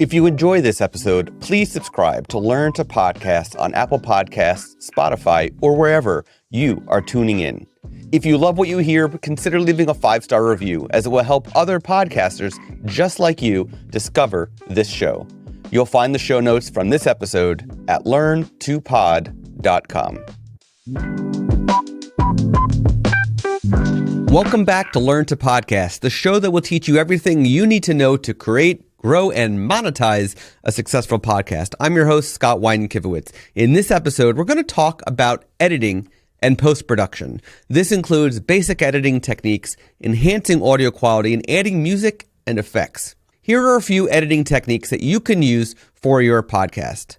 If you enjoy this episode, please subscribe to Learn to Podcast on Apple Podcasts, Spotify, or wherever you are tuning in. If you love what you hear, consider leaving a 5-star review, as it will help other podcasters just like you discover this show. You'll find the show notes from this episode at learn2pod.com. Welcome back to Learn to Podcast, the show that will teach you everything you need to know to create, grow, and monetize a successful podcast. I'm your host, Scott Wyden Kivowitz. In this episode, we're going to talk about editing and post-production. This includes basic editing techniques, enhancing audio quality, and adding music and effects. Here are a few editing techniques that you can use for your podcast.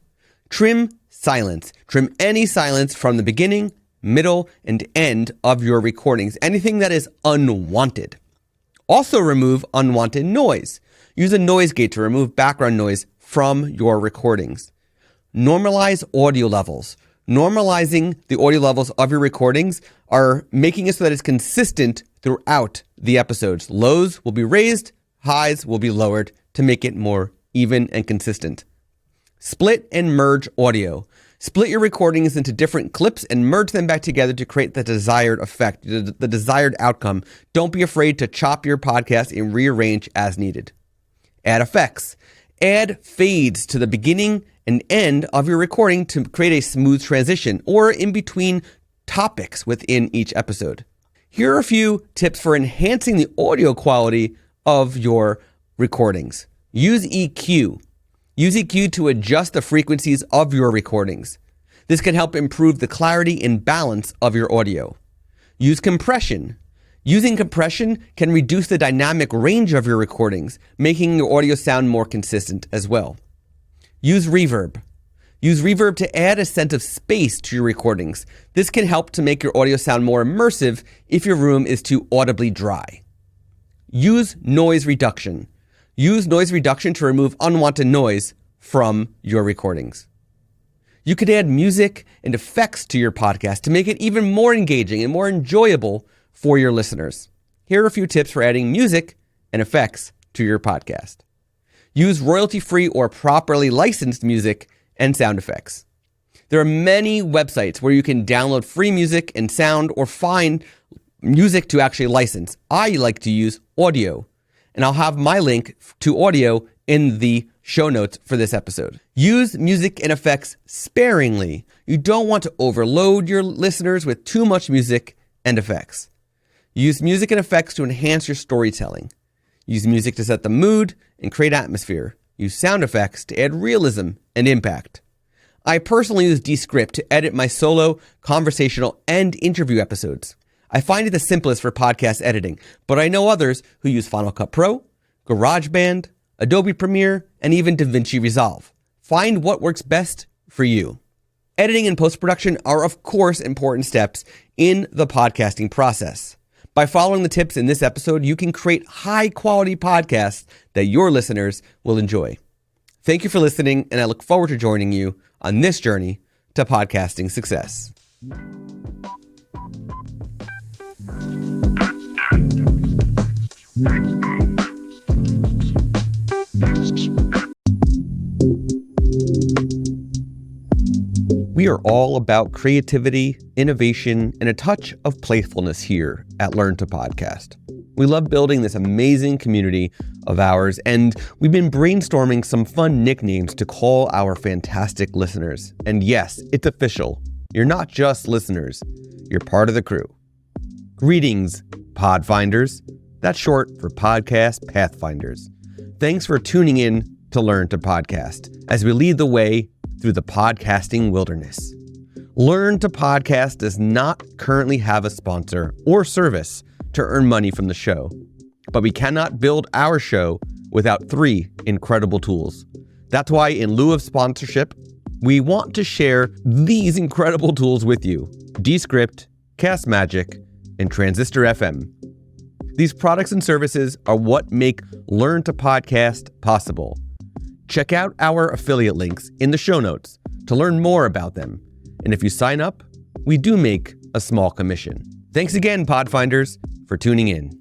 Trim silence. Trim any silence from the beginning, middle, and end of your recordings. Anything that is unwanted. Also remove unwanted noise. Use a noise gate to remove background noise from your recordings. Normalize audio levels. Normalizing the audio levels of your recordings are making it so that it's consistent throughout the episodes. Lows will be raised, highs will be lowered to make it more even and consistent. Split and merge audio. Split your recordings into different clips and merge them back together to create the desired effect, the desired outcome. Don't be afraid to chop your podcast and rearrange as needed. Add effects. Add fades to the beginning and end of your recording to create a smooth transition or in between topics within each episode. Here are a few tips for enhancing the audio quality of your recordings. Use EQ. Use EQ to adjust the frequencies of your recordings. This can help improve the clarity and balance of your audio. Use compression. Using compression can reduce the dynamic range of your recordings, making your audio sound more consistent as well. Use reverb. Use reverb to add a sense of space to your recordings. This can help to make your audio sound more immersive if your room is too audibly dry. Use noise reduction. Use noise reduction to remove unwanted noise from your recordings. You could add music and effects to your podcast to make it even more engaging and more enjoyable for your listeners. Here are a few tips for adding music and effects to your podcast. Use royalty-free or properly licensed music and sound effects. There are many websites where you can download free music and sound or find music to actually license. I like to use Audio, and I'll have my link to Audio in the show notes for this episode. Use music and effects sparingly. You don't want to overload your listeners with too much music and effects. Use music and effects to enhance your storytelling. Use music to set the mood and create atmosphere. Use sound effects to add realism and impact. I personally use Descript to edit my solo, conversational, and interview episodes. I find it the simplest for podcast editing, but I know others who use Final Cut Pro, GarageBand, Adobe Premiere, and even DaVinci Resolve. Find what works best for you. Editing and post-production are, of course, important steps in the podcasting process. By following the tips in this episode, you can create high-quality podcasts that your listeners will enjoy. Thank you for listening, and I look forward to joining you on this journey to podcasting success. We are all about creativity, innovation, and a touch of playfulness here at Learn to Podcast. We love building this amazing community of ours, and we've been brainstorming some fun nicknames to call our fantastic listeners. And yes, it's official. You're not just listeners. You're part of the crew. Greetings, Podfinders. That's short for Podcast Pathfinders. Thanks for tuning in to Learn to Podcast as we lead the way through the podcasting wilderness. Learn to Podcast does not currently have a sponsor or service to earn money from the show, but we cannot build our show without 3 incredible tools. That's why in lieu of sponsorship, we want to share these incredible tools with you: Descript, Castmagic, and Transistor FM. These products and services are what make Learn to Podcast possible. Check out our affiliate links in the show notes to learn more about them. And if you sign up, we do make a small commission. Thanks again, Podfinders, for tuning in.